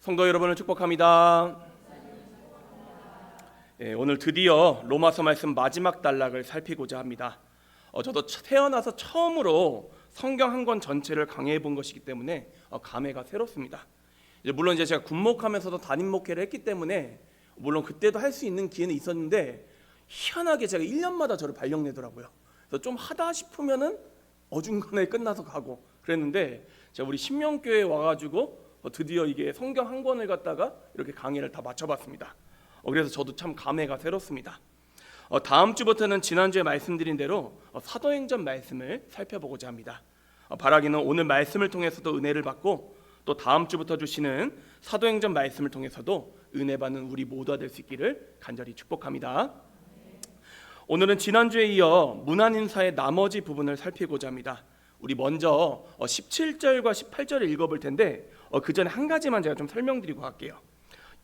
성도 여러분을 축복합니다. 오늘 드디어 로마서 말씀 마지막 단락을 살피고자 합니다. 저도 태어나서 처음으로 성경 한 권 전체를 강해해 본 것이기 때문에 감회가 새롭습니다. 물론 이제 제가 군목하면서도 담임 목회를 했기 때문에 물론 그때도 할 수 있는 기회는 있었는데 희한하게 제가 1년마다 저를 발령내더라고요. 그래서 좀 하다 싶으면은 어중간하게 끝나서 가고 그랬는데 제가 우리 신명교회에 와가지고 드디어 이게 성경 한 권을 갖다가 이렇게 강의를 다 마쳐봤습니다. 그래서 저도 참 감회가 새롭습니다. 다음 주부터는 지난주에 말씀드린 대로 사도행전 말씀을 살펴보고자 합니다. 바라기는 오늘 말씀을 통해서도 은혜를 받고 또 다음 주부터 주시는 사도행전 말씀을 통해서도 은혜 받는 우리 모두가 될 수 있기를 간절히 축복합니다. 오늘은 지난주에 이어 문안인사의 나머지 부분을 살피고자 합니다. 우리 먼저 17절과 18절을 읽어볼 텐데 그 전에 한 가지만 제가 좀 설명드리고 갈게요.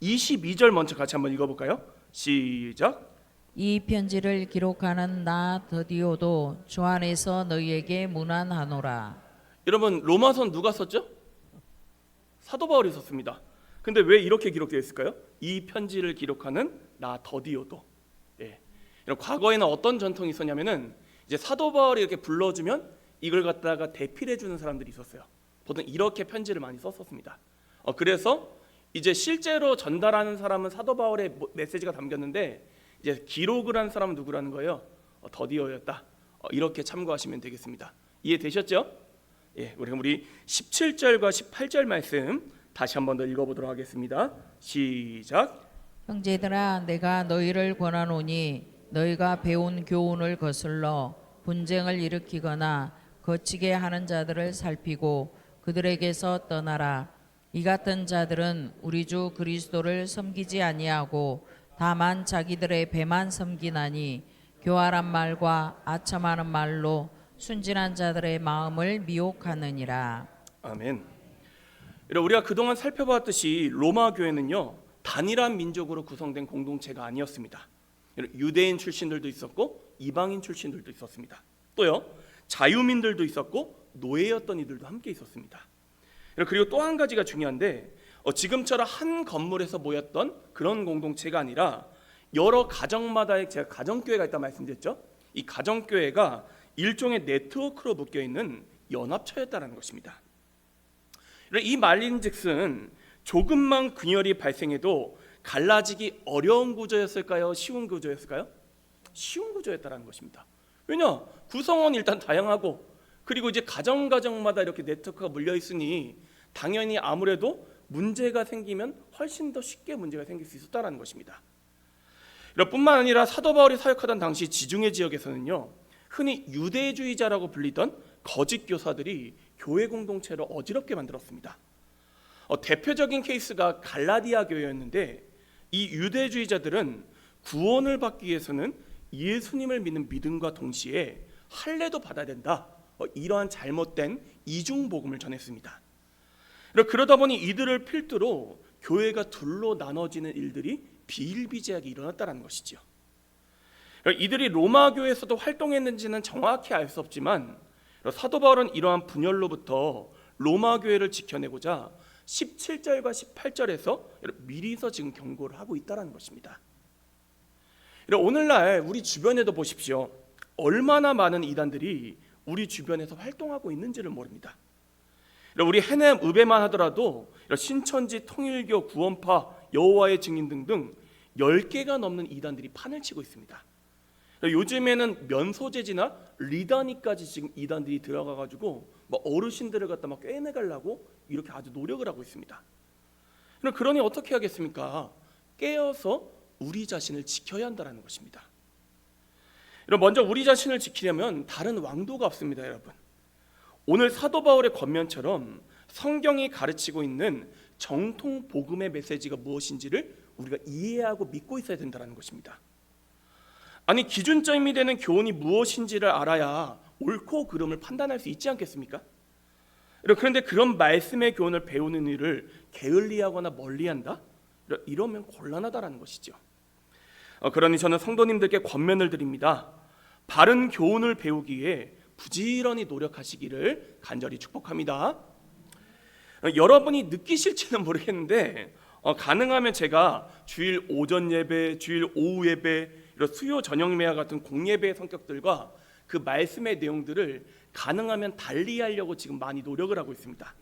22절 먼저 같이 한번 읽어볼까요? 시작. 이 편지를 기록하는 나 더디오도 주 안에서 너희에게 문안하노라. 여러분 로마서는 누가 썼죠? 사도 바울이 썼습니다. 근데 왜 이렇게 기록되어 있을까요? 이 편지를 기록하는 나 더디오도. 과거에는 어떤 전통이 있었냐면은 이제 사도 바울이 이렇게 불러주면 이걸 갖다가 대필해 주는 사람들이 있었어요. 보통 이렇게 편지를 많이 썼었습니다. 그래서 이제 실제로 전달하는 사람은 사도 바울의 메시지가 담겼는데 이제 기록을 한 사람은 누구라는 거예요? 더디오였다. 이렇게 참고하시면 되겠습니다. 이해되셨죠? 우리 17절과 18절 말씀 다시 한번 더 읽어보도록 하겠습니다. 시작. 형제들아, 내가 너희를 권하노니 너희가 배운 교훈을 거슬러 분쟁을 일으키거나 거치게 하는 자들을 살피고 그들에게서 떠나라. 이 같은 자들은 우리 주 그리스도를 섬기지 아니하고 다만 자기들의 배만 섬기나니 교활한 말과 아첨하는 말로 순진한 자들의 마음을 미혹하느니라. 아멘. 우리가 그동안 살펴봤듯이 로마 교회는요 단일한 민족으로 구성된 공동체가 아니었습니다. 유대인 출신들도 있었고 이방인 출신들도 있었습니다. 또요 자유민들도 있었고 노예였던 이들도 함께 있었습니다. 그리고 또 한 가지가 중요한데 지금처럼 한 건물에서 모였던 그런 공동체가 아니라 여러 가정마다의 제가 가정교회가 있다고 말씀드렸죠. 이 가정교회가 일종의 네트워크로 묶여있는 연합처였다는 것입니다. 이 말인즉슨 조금만 분열이 발생해도 갈라지기 어려운 구조였을까요? 쉬운 구조였을까요? 쉬운 구조였다는 것입니다. 왜냐? 구성원이 일단 다양하고 그리고 이제 가정마다 이렇게 네트워크가 물려 있으니 당연히 아무래도 문제가 생기면 훨씬 더 쉽게 문제가 생길 수 있었다는 것입니다. 뿐만 아니라 사도 바울이 사역하던 당시 지중해 지역에서는요 흔히 유대주의자라고 불리던 거짓 교사들이 교회 공동체를 어지럽게 만들었습니다. 대표적인 케이스가 갈라디아 교회였는데 이 유대주의자들은 구원을 받기 위해서는 예수님을 믿는 믿음과 동시에 할례도 받아야 된다. 이러한 잘못된 이중복음을 전했습니다. 그러다 보니 이들을 필두로 교회가 둘로 나눠지는 일들이 비일비재하게 일어났다는 것이죠. 이들이 로마 교회에서도 활동했는지는 정확히 알 수 없지만 사도 바울은 이러한 분열로부터 로마 교회를 지켜내고자 17절과 18절에서 미리서 지금 경고를 하고 있다는 것입니다. 오늘날 우리 주변에도 보십시오. 얼마나 많은 이단들이 우리 주변에서 활동하고 있는지를 모릅니다. 우리 해냄 읍에만 하더라도 신천지, 통일교, 구원파, 여호와의 증인 등등 10개가 넘는 이단들이 판을 치고 있습니다. 요즘에는 면소재지나 리다니까지 지금 이단들이 들어가가지고 어르신들을 갖다 막 꿰내가려고 이렇게 아주 노력을 하고 있습니다. 그러니 어떻게 하겠습니까? 깨어서 우리 자신을 지켜야 한다는 것입니다. 먼저 우리 자신을 지키려면 다른 왕도가 없습니다, 여러분. 오늘 사도 바울의 권면처럼 성경이 가르치고 있는 정통 복음의 메시지가 무엇인지를 우리가 이해하고 믿고 있어야 된다는 것입니다. 아니 기준점이 되는 교훈이 무엇인지를 알아야 옳고 그름을 판단할 수 있지 않겠습니까? 그런데 그런 말씀의 교훈을 배우는 일을 게을리하거나 멀리한다? 이러면 곤란하다라는 것이죠. 그러니 저는 성도님들께 권면을 드립니다. 바른 교훈을 배우기 위해 부지런히 노력하시기를 간절히 축복합니다. 여러분이 느끼실지는 모르겠는데 가능하면 제가 주일 오전 예배, 주일 오후 예배, 이런 수요 저녁 예배와 같은 공예배의 성격들과 그 말씀의 내용들을 가능하면 달리하려고 지금 많이 노력을 하고 있습니다.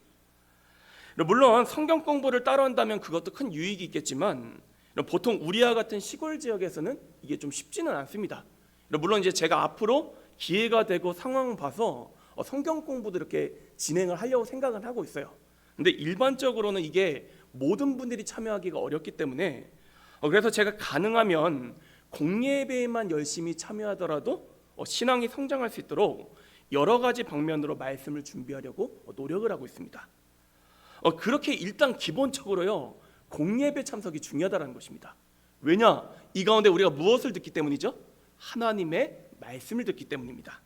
물론 성경 공부를 따로 한다면 그것도 큰 유익이 있겠지만 보통 우리와 같은 시골 지역에서는 이게 좀 쉽지는 않습니다. 물론 이제 제가 앞으로 기회가 되고 상황을 봐서 성경 공부도 이렇게 진행을 하려고 생각은 하고 있어요. 근데 일반적으로는 이게 모든 분들이 참여하기가 어렵기 때문에 그래서 제가 가능하면 공예배에만 열심히 참여하더라도 신앙이 성장할 수 있도록 여러 가지 방면으로 말씀을 준비하려고 노력을 하고 있습니다. 그렇게 일단 기본적으로요, 공예배 참석이 중요하다는 것입니다. 왜냐? 이 가운데 우리가 무엇을 듣기 때문이죠? 하나님의 말씀을 듣기 때문입니다.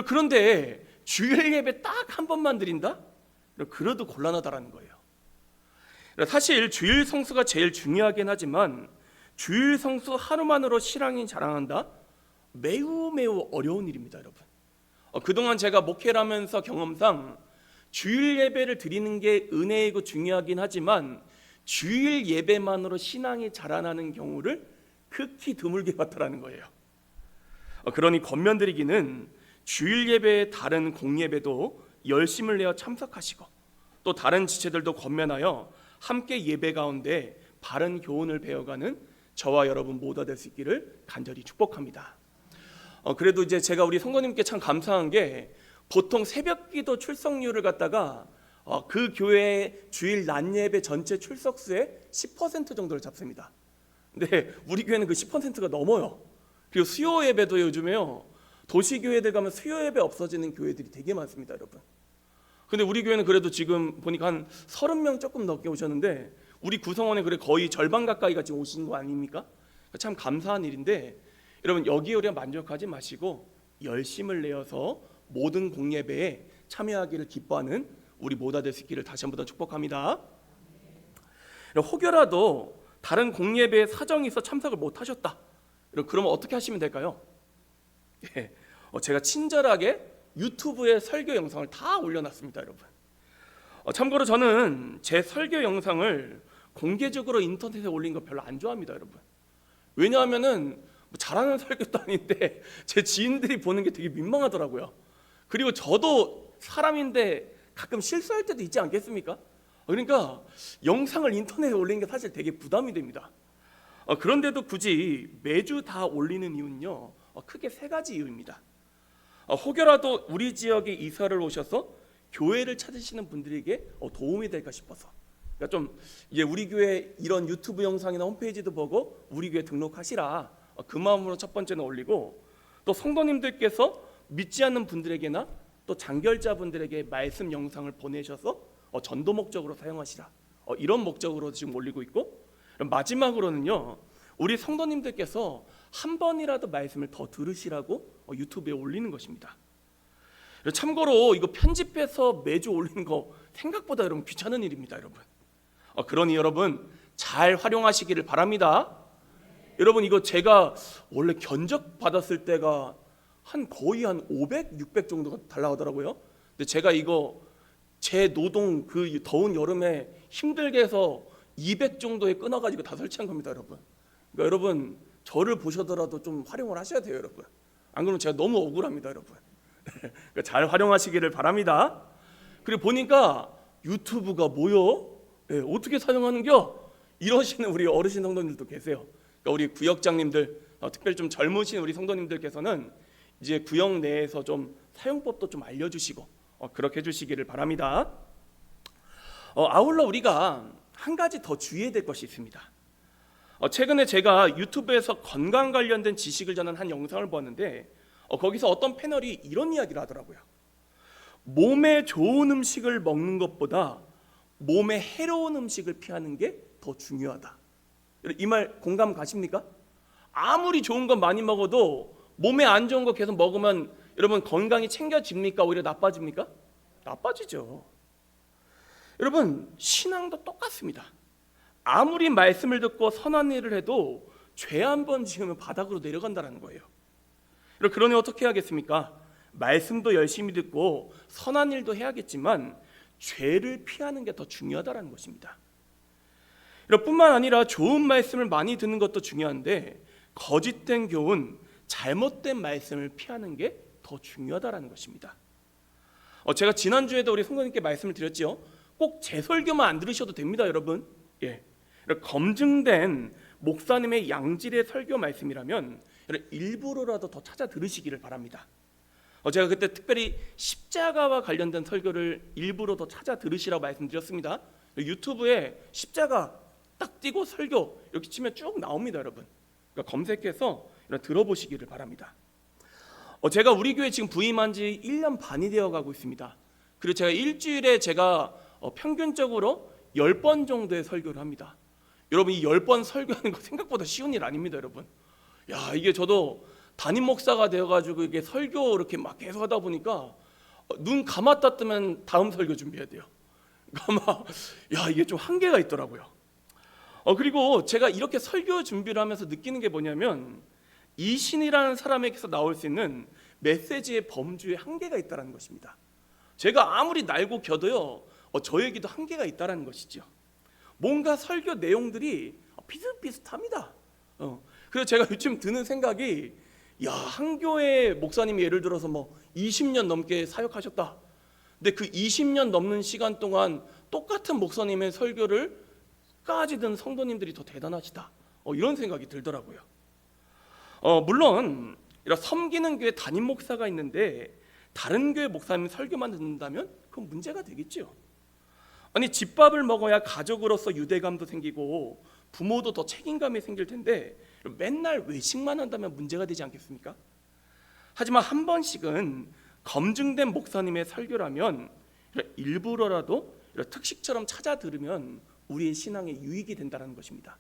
그런데 주일 예배 딱 한 번만 드린다? 그래도 곤란하다라는 거예요. 사실 주일 성수가 제일 중요하긴 하지만 주일 성수 하루만으로 신앙이 자랑한다? 매우 어려운 일입니다, 여러분. 그동안 제가 목회를 하면서 경험상 주일 예배를 드리는 게 은혜이고 중요하긴 하지만 주일 예배만으로 신앙이 자라나는 경우를 극히 드물게 봤다라는 거예요. 그러니 권면드리기는 주일 예배의 다른 공예배도 열심을 내어 참석하시고 또 다른 지체들도 권면하여 함께 예배 가운데 바른 교훈을 배워가는 저와 여러분 모두가 될 수 있기를 간절히 축복합니다. 그래도 이제 제가 우리 성도님께 참 감사한 게 보통 새벽기도 출석률을 갖다가 그 교회의 주일 낮 예배 전체 출석수의 10% 정도를 잡습니다. 근데 우리 교회는 그 10%가 넘어요. 그리고 수요 예배도 요즘에요, 도시교회들 가면 수요 예배 없어지는 교회들이 되게 많습니다, 여러분. 근데 우리 교회는 그래도 지금 보니까 한 30명 조금 넘게 오셨는데 우리 구성원의 그래 거의 절반 가까이가 지금 오신 거 아닙니까? 참 감사한 일인데 여러분, 여기에 우리가 만족하지 마시고 열심을 내어서 모든 공예배에 참여하기를 기뻐하는 우리 모두가 될 수 있기를 다시 한번 축복합니다. 혹여라도 다른 공예배에 사정이 있어 참석을 못하셨다, 그러면 어떻게 하시면 될까요? 제가 친절하게 유튜브에 설교 영상을 다 올려놨습니다, 여러분. 참고로 저는 제 설교 영상을 공개적으로 인터넷에 올린 거 별로 안 좋아합니다, 여러분. 왜냐하면은 잘하는 설교도 아닌데 제 지인들이 보는 게 되게 민망하더라고요. 그리고 저도 사람인데 가끔 실수할 때도 있지 않겠습니까? 그러니까 영상을 인터넷에 올리는 게 사실 되게 부담이 됩니다. 그런데도 굳이 매주 다 올리는 이유는요, 크게 세 가지 이유입니다. 혹여라도 우리 지역에 이사를 오셔서 교회를 찾으시는 분들에게 도움이 될까 싶어서, 그러니까 좀 이제 우리 교회 이런 유튜브 영상이나 홈페이지도 보고 우리 교회 등록하시라, 그 마음으로 첫 번째는 올리고, 또 성도님들께서 믿지 않는 분들에게나 또 장결자분들에게 말씀 영상을 보내셔서 전도 목적으로 사용하시라, 이런 목적으로 지금 올리고 있고, 마지막으로는요, 우리 성도님들께서 한 번이라도 말씀을 더 들으시라고 유튜브에 올리는 것입니다. 참고로 이거 편집해서 매주 올리는 거 생각보다 여러분 귀찮은 일입니다, 여러분. 그러니 여러분 잘 활용하시기를 바랍니다. 여러분, 이거 제가 원래 견적 받았을 때가 거의 한 500, 600 정도가 달라가더라고요. 근데 제가 이거 제 노동 그 더운 여름에 힘들게 해서 200 정도에 끊어가지고 다 설치한 겁니다, 여러분. 그러니까 여러분 저를 보셔더라도 좀 활용을 하셔야 돼요, 여러분. 안 그러면 제가 너무 억울합니다, 여러분. 그러니까 잘 활용하시기를 바랍니다. 그리고 보니까 유튜브가 뭐요? 어떻게 사용하는겨? 이러시는 우리 어르신 성도님들도 계세요. 그러니까 우리 구역장님들, 특별히 좀 젊으신 우리 성도님들께서는 이제 구역 내에서 좀 사용법도 좀 알려주시고 그렇게 해주시기를 바랍니다. 아울러 우리가 한 가지 더 주의해야 될 것이 있습니다. 최근에 제가 유튜브에서 건강 관련된 지식을 전한 한 영상을 보았는데 거기서 어떤 패널이 이런 이야기를 하더라고요. 몸에 좋은 음식을 먹는 것보다 몸에 해로운 음식을 피하는 게 더 중요하다. 이 말 공감 가십니까? 아무리 좋은 건 많이 먹어도 몸에 안 좋은 거 계속 먹으면 여러분 건강이 챙겨집니까? 오히려 나빠집니까? 나빠지죠. 여러분 신앙도 똑같습니다. 아무리 말씀을 듣고 선한 일을 해도 죄 한 번 지으면 바닥으로 내려간다는 거예요. 그러니 어떻게 해야겠습니까? 말씀도 열심히 듣고 선한 일도 해야겠지만 죄를 피하는 게 더 중요하다는 것입니다. 뿐만 아니라 좋은 말씀을 많이 듣는 것도 중요한데 거짓된 교훈, 잘못된 말씀을 피하는 게 더 중요하다는 것입니다. 제가 지난주에도 우리 성도님께 말씀을 드렸지요. 꼭 제 설교만 안 들으셔도 됩니다, 여러분. 검증된 목사님의 양질의 설교 말씀이라면 일부러라도 더 찾아 들으시기를 바랍니다. 제가 그때 특별히 십자가와 관련된 설교를 일부러 더 찾아 들으시라고 말씀드렸습니다. 유튜브에 십자가 딱 띄고 설교 이렇게 치면 쭉 나옵니다, 여러분. 그러니까 검색해서 들어보시기를 바랍니다. 제가 우리 교회 지금 부임한 지 1년 반이 되어 가고 있습니다. 그리고 제가 일주일에 평균적으로 10번 정도의 설교를 합니다. 여러분, 이 10번 설교하는 거 생각보다 쉬운 일 아닙니다, 여러분. 이게 저도 담임 목사가 되어가지고 이게 설교 이렇게 막 계속 하다 보니까 눈 감았다 뜨면 다음 설교 준비해야 돼요. 그러니까 이게 좀 한계가 있더라고요. 그리고 제가 이렇게 설교 준비를 하면서 느끼는 게 뭐냐면 이신이라는 사람에게서 나올 수 있는 메시지의 범주에 한계가 있다는 것입니다. 제가 아무리 날고 겨도요, 저에게도 한계가 있다는 것이죠. 뭔가 설교 내용들이 비슷비슷합니다. 그래서 제가 요즘 드는 생각이 한 교회 목사님이 예를 들어서 20년 넘게 사역하셨다. 근데 그 20년 넘는 시간 동안 똑같은 목사님의 설교를 까지 든 성도님들이 더 대단하시다. 이런 생각이 들더라고요. 물론 섬기는 교회 담임 목사가 있는데 다른 교회 목사님 설교만 듣는다면 그건 문제가 되겠죠. 아니, 집밥을 먹어야 가족으로서 유대감도 생기고 부모도 더 책임감이 생길 텐데 맨날 외식만 한다면 문제가 되지 않겠습니까? 하지만 한 번씩은 검증된 목사님의 설교라면 일부러라도 특식처럼 찾아 들으면 우리의 신앙에 유익이 된다는 것입니다.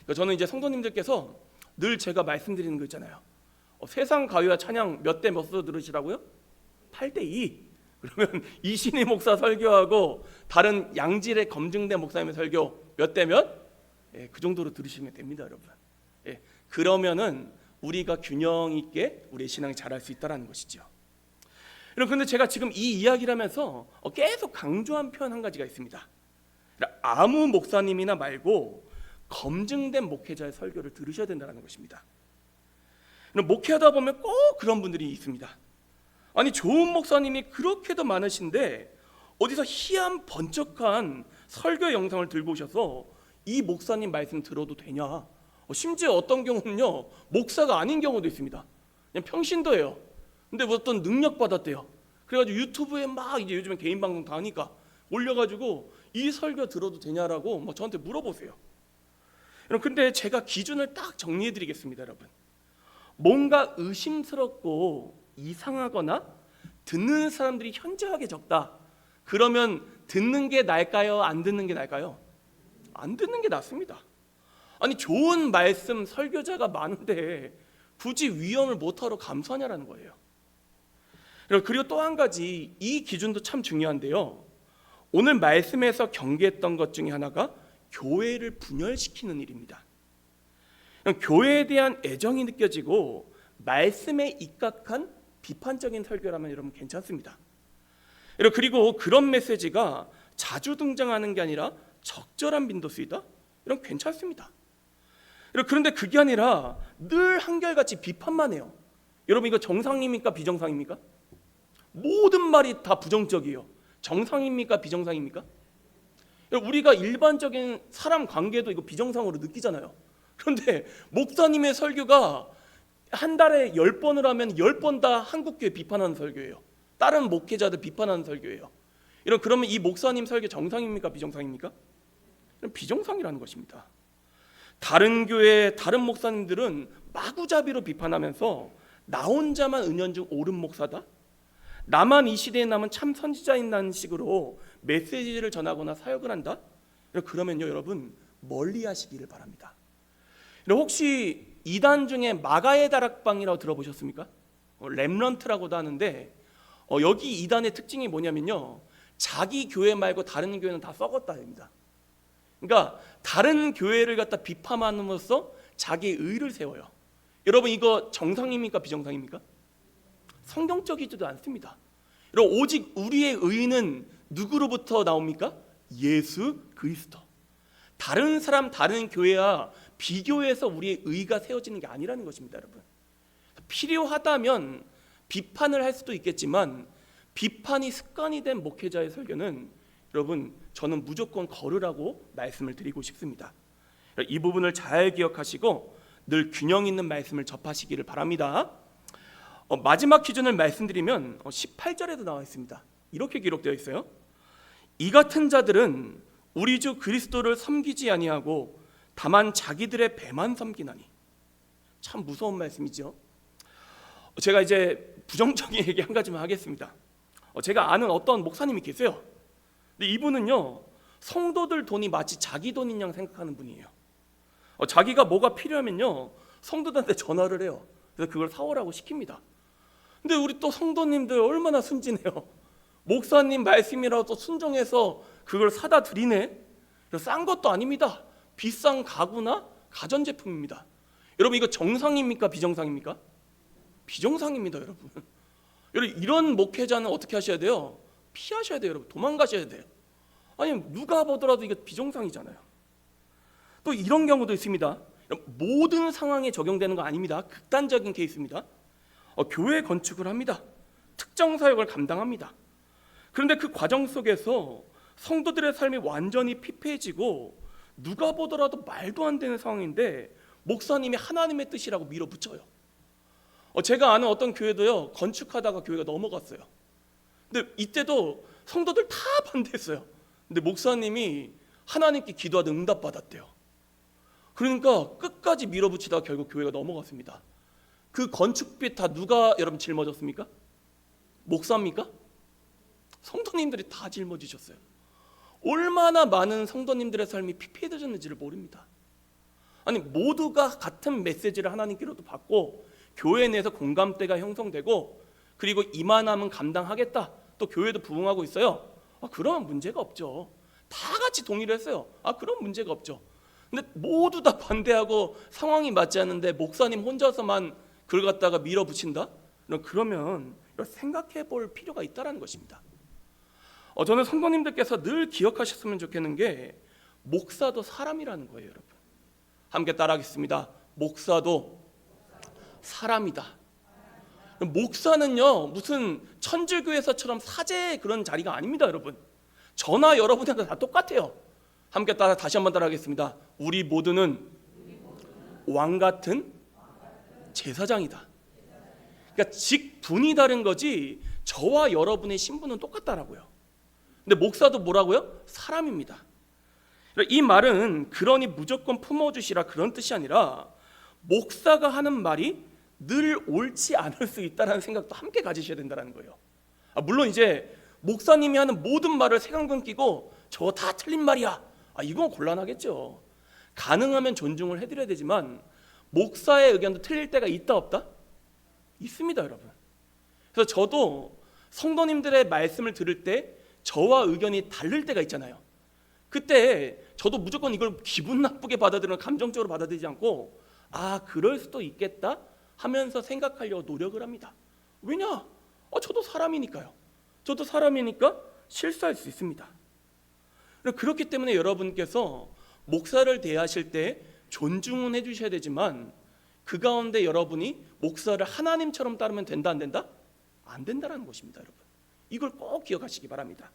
그러니까 저는 이제 성도님들께서 늘 제가 말씀드리는 거 있잖아요. 세상 가요와 찬양 몇 대 몇으로 들으시라고요? 8대2. 그러면 이신희 목사 설교하고 다른 양질의 검증된 목사님의 설교 몇 대 몇? 그 정도로 들으시면 됩니다, 여러분. 그러면은 우리가 균형 있게 우리의 신앙이 자랄 수 있다는 것이죠. 그런데 제가 지금 이 이야기를 하면서 계속 강조한 표현 한 가지가 있습니다. 아무 목사님이나 말고 검증된 목회자의 설교를 들으셔야 된다는 것입니다. 목회하다 보면 꼭 그런 분들이 있습니다. 아니, 좋은 목사님이 그렇게도 많으신데 어디서 희한 번쩍한 설교 영상을 들고 오셔서 이 목사님 말씀 들어도 되냐? 심지어 어떤 경우는요, 목사가 아닌 경우도 있습니다. 그냥 평신도예요. 근데 어떤 능력 받았대요. 그래가지고 유튜브에 막 이제 요즘에 개인 방송 다 하니까 올려가지고 이 설교 들어도 되냐라고 저한테 물어보세요. 근데 제가 기준을 딱 정리해드리겠습니다, 여러분. 뭔가 의심스럽고 이상하거나 듣는 사람들이 현저하게 적다. 그러면 듣는 게 나을까요? 안 듣는 게 나을까요? 안 듣는 게 낫습니다. 아니, 좋은 말씀 설교자가 많은데 굳이 위험을 못하러 감수하냐라는 거예요. 그리고 또 한 가지, 이 기준도 참 중요한데요. 오늘 말씀에서 경계했던 것 중에 하나가 교회를 분열시키는 일입니다. 교회에 대한 애정이 느껴지고 말씀에 입각한 비판적인 설교라면 여러분 괜찮습니다. 그리고 그런 메시지가 자주 등장하는 게 아니라 적절한 빈도수이다? 이런 괜찮습니다. 그런데 그게 아니라 늘 한결같이 비판만 해요. 여러분, 이거 정상입니까? 비정상입니까? 모든 말이 다 부정적이에요. 정상입니까? 비정상입니까? 우리가 일반적인 사람 관계도 이거 비정상으로 느끼잖아요. 그런데 목사님의 설교가 한 달에 10번을 하면 10번 다 한국교회 비판하는 설교예요. 다른 목회자들 비판하는 설교예요. 그러면 이 목사님 설교 정상입니까? 비정상입니까? 비정상이라는 것입니다. 다른 교회, 다른 목사님들은 마구잡이로 비판하면서 나 혼자만 은연중 옳은 목사다? 나만 이 시대에 남은 참 선지자인다는 식으로 메시지를 전하거나 사역을 한다? 그러면요, 여러분, 멀리 하시기를 바랍니다. 혹시 이단 중에 마가의 다락방이라고 들어보셨습니까? 렘넌트라고도 하는데 여기 이단의 특징이 뭐냐면요, 자기 교회 말고 다른 교회는 다 썩었다 입니다. 그러니까 다른 교회를 갖다 비판함으로써 자기의 의를 세워요. 여러분, 이거 정상입니까? 비정상입니까? 성경적이지도 않습니다. 여러분, 오직 우리의 의는 누구로부터 나옵니까? 예수 그리스도. 다른 사람, 다른 교회와 비교해서 우리의 의가 세워지는 게 아니라는 것입니다, 여러분. 필요하다면 비판을 할 수도 있겠지만 비판이 습관이 된 목회자의 설교는 여러분, 저는 무조건 걸으라고 말씀을 드리고 싶습니다. 이 부분을 잘 기억하시고 늘 균형 있는 말씀을 접하시기를 바랍니다. 마지막 기준을 말씀드리면 18절에도 나와 있습니다. 이렇게 기록되어 있어요. 이 같은 자들은 우리 주 그리스도를 섬기지 아니하고 다만 자기들의 배만 섬기나니. 참 무서운 말씀이죠. 제가 이제 부정적인 얘기 한 가지만 하겠습니다. 제가 아는 어떤 목사님이 계세요. 근데 이분은요, 성도들 돈이 마치 자기 돈인 양 생각하는 분이에요. 자기가 뭐가 필요하면요, 성도들한테 전화를 해요. 그래서 그걸 사오라고 시킵니다. 근데 우리 또 성도님들 얼마나 순진해요. 목사님 말씀이라도 순종해서 그걸 사다 드리네. 싼 것도 아닙니다. 비싼 가구나 가전제품입니다. 여러분, 이거 정상입니까? 비정상입니까? 비정상입니다, 여러분. 여러분, 이런 목회자는 어떻게 하셔야 돼요? 피하셔야 돼요, 여러분. 도망가셔야 돼요. 아니, 누가 보더라도 이거 비정상이잖아요. 또 이런 경우도 있습니다. 모든 상황에 적용되는 거 아닙니다. 극단적인 케이스입니다. 교회 건축을 합니다. 특정 사역을 감당합니다. 그런데 그 과정 속에서 성도들의 삶이 완전히 피폐해지고 누가 보더라도 말도 안 되는 상황인데 목사님이 하나님의 뜻이라고 밀어붙여요. 제가 아는 어떤 교회도요, 건축하다가 교회가 넘어갔어요. 근데 이때도 성도들 다 반대했어요. 근데 목사님이 하나님께 기도하다 응답받았대요. 그러니까 끝까지 밀어붙이다가 결국 교회가 넘어갔습니다. 그 건축비 다 누가 여러분 짊어졌습니까? 목사입니까? 성도님들이 다 짊어지셨어요. 얼마나 많은 성도님들의 삶이 피폐해졌는지를 모릅니다. 아니, 모두가 같은 메시지를 하나님께로도 받고 교회 내에서 공감대가 형성되고 그리고 이만함은 감당하겠다, 또 교회도 부흥하고 있어요. 그러면 문제가 없죠. 다 같이 동의를 했어요. 그럼 문제가 없죠. 근데 모두 다 반대하고 상황이 맞지 않는데 목사님 혼자서만 그걸 갖다가 밀어붙인다? 그러면 생각해 볼 필요가 있다는 것입니다. 저는 성도님들께서 늘 기억하셨으면 좋겠는 게 목사도 사람이라는 거예요, 여러분. 함께 따라하겠습니다. 목사도 사람이다. 목사는요, 무슨 천주교에서처럼 사제 그런 자리가 아닙니다, 여러분. 저나 여러분한테 다 똑같아요. 함께 다시 한번 따라하겠습니다. 우리 모두는 왕 같은 제사장이다. 그러니까 직분이 다른 거지 저와 여러분의 신분은 똑같다라고요. 근데 목사도 뭐라고요? 사람입니다. 이 말은 그러니 무조건 품어주시라 그런 뜻이 아니라 목사가 하는 말이 늘 옳지 않을 수 있다는 생각도 함께 가지셔야 된다는 거예요. 물론 이제 목사님이 하는 모든 말을 색안경 끼고 저거 다 틀린 말이야, 이건 곤란하겠죠. 가능하면 존중을 해드려야 되지만 목사의 의견도 틀릴 때가 있다 없다? 있습니다, 여러분. 그래서 저도 성도님들의 말씀을 들을 때 저와 의견이 다를 때가 있잖아요. 그때 저도 무조건 이걸 기분 나쁘게 받아들이는, 감정적으로 받아들이지 않고 그럴 수도 있겠다 하면서 생각하려고 노력을 합니다. 왜냐? 저도 사람이니까요. 저도 사람이니까 실수할 수 있습니다. 그렇기 때문에 여러분께서 목사를 대하실 때 존중은 해주셔야 되지만 그 가운데 여러분이 목사를 하나님처럼 따르면 된다 안 된다? 안 된다는 것입니다, 여러분. 이걸 꼭 기억하시기 바랍니다.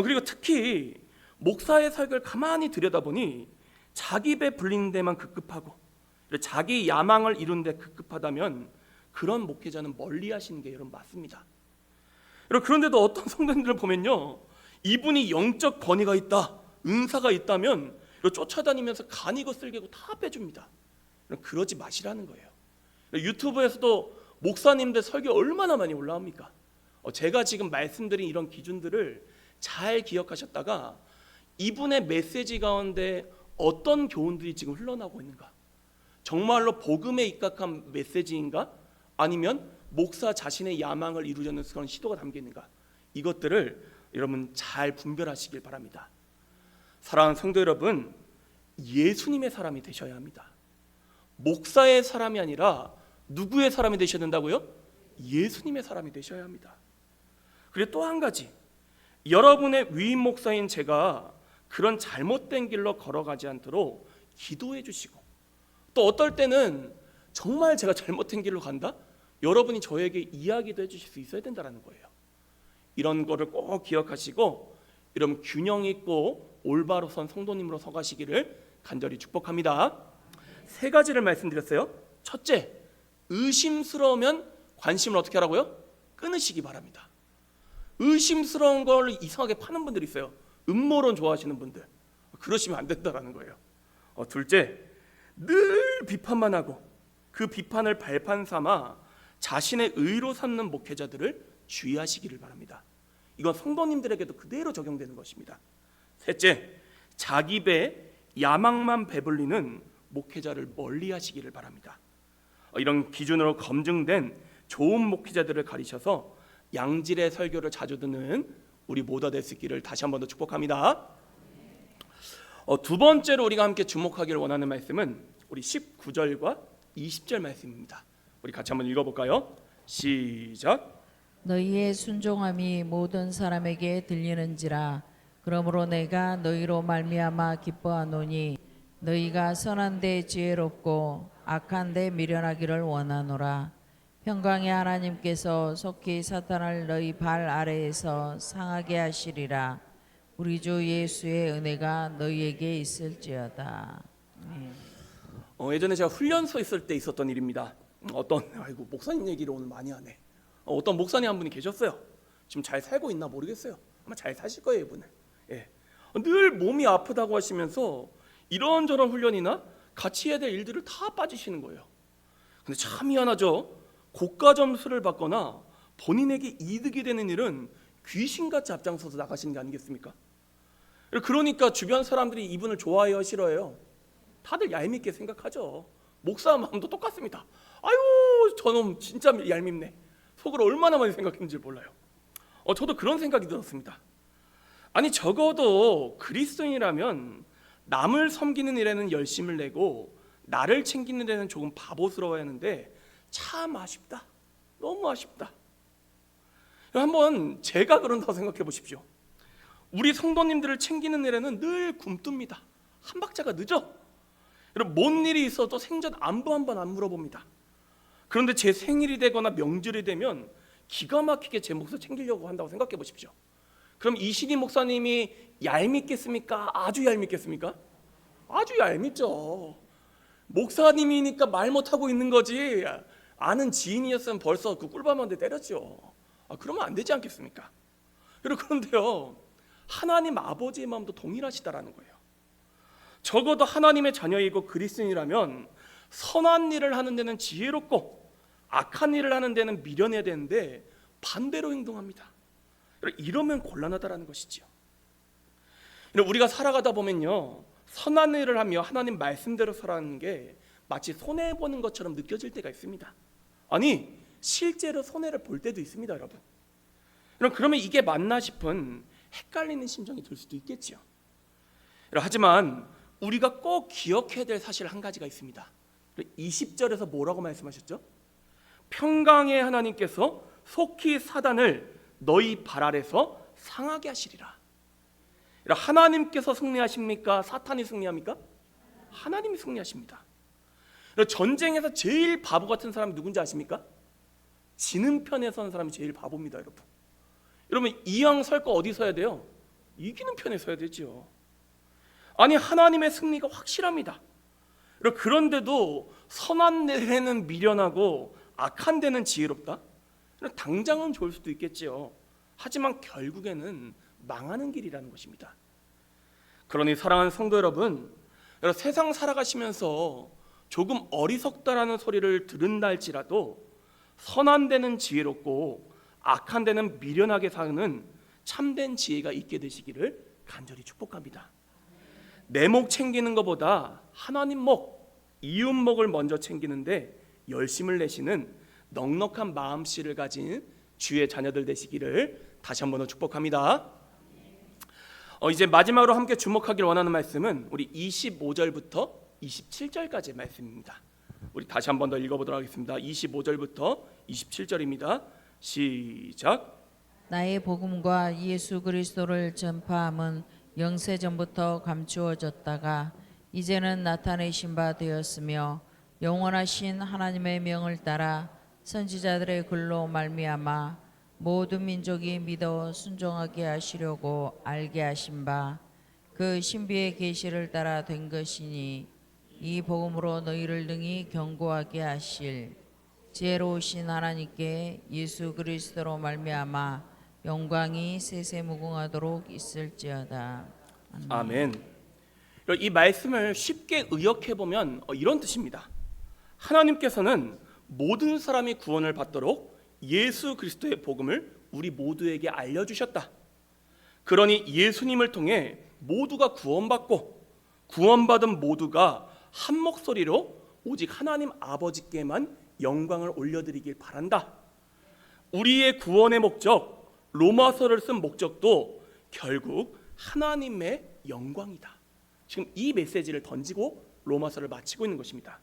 그리고 특히 목사의 설교를 가만히 들여다보니 자기 배 불리는 데만 급급하고 자기 야망을 이루는 데 급급하다면 그런 목회자는 멀리 하시는 게 여러분 맞습니다. 그런데도 어떤 성도님들을 보면요, 이분이 영적 권위가 있다, 은사가 있다면 쫓아다니면서 간이고 쓸개고 다 빼줍니다. 그러지 마시라는 거예요. 유튜브에서도 목사님들 설교 얼마나 많이 올라옵니까? 제가 지금 말씀드린 이런 기준들을 잘 기억하셨다가 이분의 메시지 가운데 어떤 교훈들이 지금 흘러나오고 있는가, 정말로 복음에 입각한 메시지인가, 아니면 목사 자신의 야망을 이루려는 그런 시도가 담겨 있는가, 이것들을 여러분 잘 분별하시길 바랍니다. 사랑하는 성도 여러분, 예수님의 사람이 되셔야 합니다. 목사의 사람이 아니라 누구의 사람이 되셔야 된다고요? 예수님의 사람이 되셔야 합니다. 그리고 또 한 가지, 여러분의 위임 목사인 제가 그런 잘못된 길로 걸어가지 않도록 기도해 주시고, 또 어떨 때는 정말 제가 잘못된 길로 간다? 여러분이 저에게 이야기도 해주실 수 있어야 된다는 거예요. 이런 거를 꼭 기억하시고 여러분 균형 있고 올바로 선 성도님으로 서가시기를 간절히 축복합니다. 세 가지를 말씀드렸어요. 첫째, 의심스러우면 관심을 어떻게 하라고요? 끊으시기 바랍니다. 의심스러운 걸 이상하게 파는 분들이 있어요. 음모론 좋아하시는 분들. 그러시면 안 된다는 거예요. 둘째, 늘 비판만 하고 그 비판을 발판 삼아 자신의 의로 삼는 목회자들을 주의하시기를 바랍니다. 이건 성도님들에게도 그대로 적용되는 것입니다. 셋째, 자기 배 야망만 배불리는 목회자를 멀리하시기를 바랍니다. 이런 기준으로 검증된 좋은 목회자들을 가리셔서 양질의 설교를 자주 듣는 우리 모두가 될 수 있기를 다시 한 번 더 축복합니다. 두 번째로 우리가 함께 주목하기를 원하는 말씀은 우리 19절과 20절 말씀입니다. 우리 같이 한번 읽어볼까요? 시작. 너희의 순종함이 모든 사람에게 들리는지라. 그러므로 내가 너희로 말미암아 기뻐하노니 너희가 선한 데 지혜롭고 악한 데 미련하기를 원하노라. 평강의 하나님께서 속히 사탄을 너희 발 아래에서 상하게 하시리라. 우리 주 예수의 은혜가 너희에게 있을지어다. 예전에 제가 훈련소 있을 때 있었던 일입니다. 아이고 목사님 얘기를 오늘 많이 하네. 어떤 목사님 한 분이 계셨어요. 지금 잘 살고 있나 모르겠어요. 아마 잘 사실 거예요, 이분은. 예. 늘 몸이 아프다고 하시면서 이런저런 훈련이나 같이 해야 될 일들을 다 빠지시는 거예요. 근데 참 희한하죠. 고가 점수를 받거나 본인에게 이득이 되는 일은 귀신같이 앞장서서 나가시는 게 아니겠습니까? 그러니까 주변 사람들이 이분을 좋아해요, 싫어해요? 다들 얄밉게 생각하죠. 목사 마음도 똑같습니다. 아유, 저놈 진짜 얄밉네. 속으로 얼마나 많이 생각했는지 몰라요. 저도 그런 생각이 들었습니다. 아니 적어도 그리스도인이라면 남을 섬기는 일에는 열심을 내고 나를 챙기는 데는 조금 바보스러워야 하는데 참 아쉽다. 너무 아쉽다. 한번 제가 그런다고 생각해 보십시오. 우리 성도님들을 챙기는 일에는 늘 굼뜹니다. 한 박자가 늦어. 여러분 뭔 일이 있어도 생전 안부 한 번 안 물어봅니다. 그런데 제 생일이 되거나 명절이 되면 기가 막히게 제 몫을 챙기려고 한다고 생각해 보십시오. 그럼 이신희 목사님이 얄밉겠습니까? 아주 얄밉겠습니까? 아주 얄밉죠. 목사님이니까 말 못하고 있는 거지 아는 지인이었으면 벌써 그 꿀밤한테 때렸죠. 그러면 안 되지 않겠습니까? 그런데요, 하나님 아버지의 마음도 동일하시다라는 거예요. 적어도 하나님의 자녀이고 그리스도인이라면 선한 일을 하는 데는 지혜롭고 악한 일을 하는 데는 미련해야 되는데 반대로 행동합니다. 이러면 곤란하다라는 것이죠. 우리가 살아가다 보면요, 선한 일을 하며 하나님 말씀대로 살아가는 게 마치 손해보는 것처럼 느껴질 때가 있습니다. 아니 실제로 손해를 볼 때도 있습니다, 여러분. 그러면 이게 맞나 싶은 헷갈리는 심정이 들 수도 있겠죠. 하지만 우리가 꼭 기억해야 될 사실 한 가지가 있습니다. 20절에서 뭐라고 말씀하셨죠? 평강의 하나님께서 속히 사단을 너희 발 아래서 상하게 하시리라. 하나님께서 승리하십니까? 사탄이 승리합니까? 하나님이 승리하십니다. 전쟁에서 제일 바보 같은 사람이 누군지 아십니까? 지는 편에 서는 사람이 제일 바보입니다, 여러분. 여러분 이왕 설 거 어디 서야 돼요? 이기는 편에 서야 되죠. 아니 하나님의 승리가 확실합니다. 그런데도 선한 데는 미련하고 악한 데는 지혜롭다? 당장은 좋을 수도 있겠지요. 하지만 결국에는 망하는 길이라는 것입니다. 그러니 사랑하는 성도 여러분, 세상 살아가시면서 조금 어리석다라는 소리를 들은다 할지라도 선한 데는 지혜롭고 악한 데는 미련하게 사는 참된 지혜가 있게 되시기를 간절히 축복합니다. 내 목 챙기는 것보다 하나님 목, 이웃 목을 먼저 챙기는데 열심을 내시는 넉넉한 마음씨를 가진 주의 자녀들 되시기를 다시 한번 더 축복합니다. 이제 마지막으로 함께 주목하길 원하는 말씀은 우리 25절부터 27절까지의 말씀입니다. 우리 다시 한번 더 읽어보도록 하겠습니다. 25절부터 27절입니다. 시작. 나의 복음과 예수 그리스도를 전파함은 영세전부터 감추어졌다가 이제는 나타내신 바 되었으며 영원하신 하나님의 명을 따라 선지자들의 글로 말미암아 모든 민족이 믿어 순종하게 하시려고 알게 하신 바 그 신비의 계시를 따라 된 것이니 이 복음으로 너희를 능히 견고하게 하실 지혜로우신 하나님께 예수 그리스도로 말미암아 영광이 세세무궁하도록 있을지어다. 아멘. 이 말씀을 쉽게 의역해 보면 이런 뜻입니다. 하나님께서는 모든 사람이 구원을 받도록 예수 그리스도의 복음을 우리 모두에게 알려주셨다. 그러니 예수님을 통해 모두가 구원받고 구원받은 모두가 한 목소리로 오직 하나님 아버지께만 영광을 올려드리길 바란다. 우리의 구원의 목적, 로마서를 쓴 목적도 결국 하나님의 영광이다. 지금 이 메시지를 던지고 로마서를 마치고 있는 것입니다.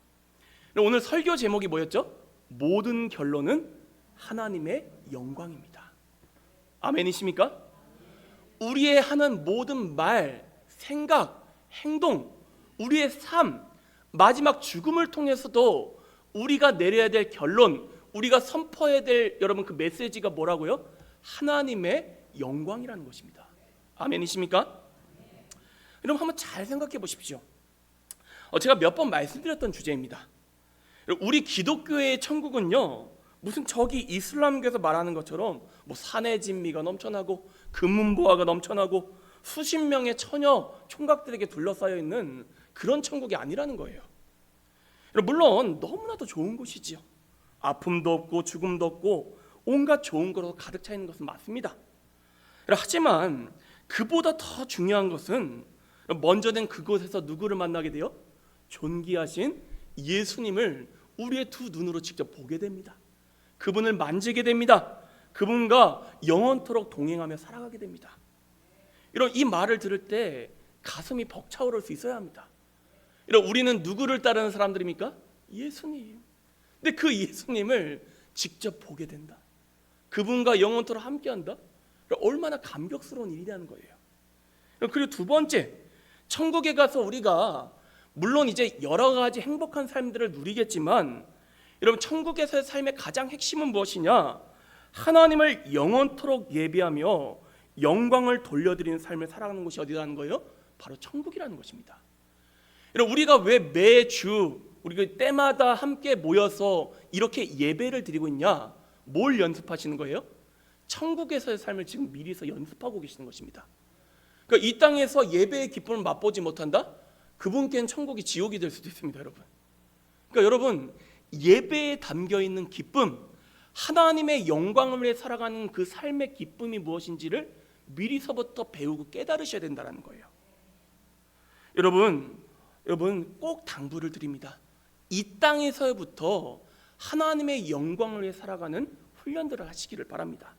오늘 설교 제목이 뭐였죠? 모든 결론은 하나님의 영광입니다. 아멘이십니까? 우리의 하는 모든 말, 생각, 행동, 우리의 삶, 마지막 죽음을 통해서도 우리가 내려야 될 결론, 우리가 선포해야 될 여러분 그 메시지가 뭐라고요? 하나님의 영광이라는 것입니다. 아멘이십니까? 여러분 한번 잘 생각해 보십시오. 제가 몇 번 말씀드렸던 주제입니다. 우리 기독교의 천국은요, 무슨 저기 이슬람교에서 말하는 것처럼 뭐 산의 진미가 넘쳐나고 금은보화가 넘쳐나고 수십 명의 처녀 총각들에게 둘러싸여 있는 그런 천국이 아니라는 거예요. 물론 너무나도 좋은 곳이지요. 아픔도 없고 죽음도 없고 온갖 좋은 거로 가득 차 있는 것은 맞습니다. 하지만 그보다 더 중요한 것은 먼저는 그곳에서 누구를 만나게 돼요? 존귀하신 예수님을 우리의 두 눈으로 직접 보게 됩니다. 그분을 만지게 됩니다. 그분과 영원토록 동행하며 살아가게 됩니다. 이런 이 말을 들을 때 가슴이 벅차오를 수 있어야 합니다. 우리는 누구를 따르는 사람들입니까? 예수님. 근데 그 예수님을 직접 보게 된다. 그분과 영원토록 함께한다. 얼마나 감격스러운 일이라는 거예요. 그리고 두 번째, 천국에 가서 우리가 물론 이제 여러 가지 행복한 삶들을 누리겠지만 여러분 천국에서의 삶의 가장 핵심은 무엇이냐? 하나님을 영원토록 예배하며 영광을 돌려드리는 삶을 살아가는 곳이 어디라는 거예요? 바로 천국이라는 것입니다. 여러분 우리가 왜 매주 우리가 때마다 함께 모여서 이렇게 예배를 드리고 있냐? 뭘 연습하시는 거예요? 천국에서의 삶을 지금 미리서 연습하고 계시는 것입니다. 그러니까 이 땅에서 예배의 기쁨을 맛보지 못한다? 그분께는 천국이 지옥이 될 수도 있습니다, 여러분. 그러니까 여러분 예배에 담겨 있는 기쁨, 하나님의 영광을 위해 살아가는 그 삶의 기쁨이 무엇인지를 미리서부터 배우고 깨달으셔야 된다는 거예요. 여러분 꼭 당부를 드립니다. 이 땅에서부터 하나님의 영광을 위해 살아가는 훈련들을 하시기를 바랍니다.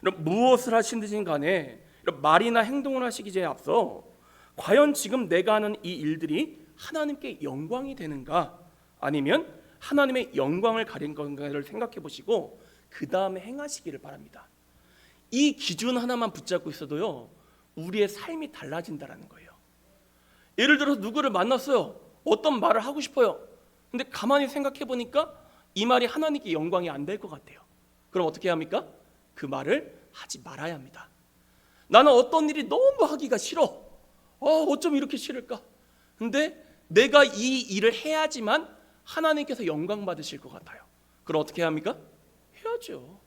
무엇을 하시든지 간에 말이나 행동을 하시기 전에 앞서 과연 지금 내가 하는 이 일들이 하나님께 영광이 되는가 아니면 하나님의 영광을 가린 건가를 생각해 보시고 그 다음에 행하시기를 바랍니다. 이 기준 하나만 붙잡고 있어도요 우리의 삶이 달라진다는 거예요. 예를 들어서 누구를 만났어요. 어떤 말을 하고 싶어요. 근데 가만히 생각해 보니까 이 말이 하나님께 영광이 안 될 것 같아요. 그럼 어떻게 해야 합니까? 그 말을 하지 말아야 합니다. 나는 어떤 일이 너무 하기가 싫어. 어쩜 이렇게 싫을까? 근데 내가 이 일을 해야지만 하나님께서 영광 받으실 것 같아요. 그럼 어떻게 해야 합니까? 해야죠.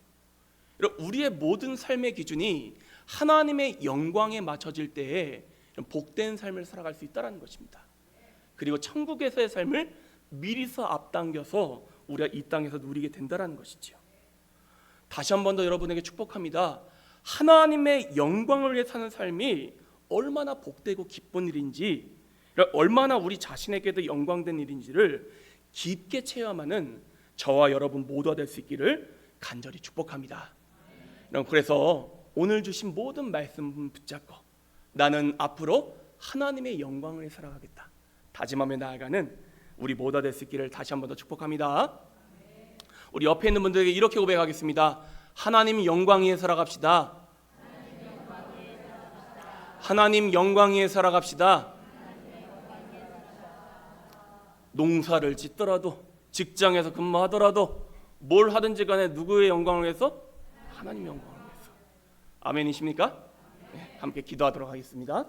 우리의 모든 삶의 기준이 하나님의 영광에 맞춰질 때에 복된 삶을 살아갈 수 있다는 것입니다. 그리고 천국에서의 삶을 미리서 앞당겨서 우리가 이 땅에서 누리게 된다는 것이죠. 다시 한 번 더 여러분에게 축복합니다. 하나님의 영광을 위해 사는 삶이 얼마나 복되고 기쁜 일인지, 얼마나 우리 자신에게도 영광된 일인지를 깊게 체험하는 저와 여러분 모두가 될 수 있기를 간절히 축복합니다. 그래서 오늘 주신 모든 말씀 붙잡고 나는 앞으로 하나님의 영광을 위해 살아가겠다 다짐하며 나아가는 우리 모두가 될 수 있기를 다시 한 번 더 축복합니다. 우리 옆에 있는 분들에게 이렇게 고백하겠습니다. 하나님 영광 위에 살아갑시다. 하나님 영광 위에 살아갑시다. 농사를 짓더라도 직장에서 근무하더라도 뭘 하든지 간에 누구의 영광을 위해서? 하나님 영광을 위해서. 아멘이십니까? 네, 함께 기도하도록 하겠습니다.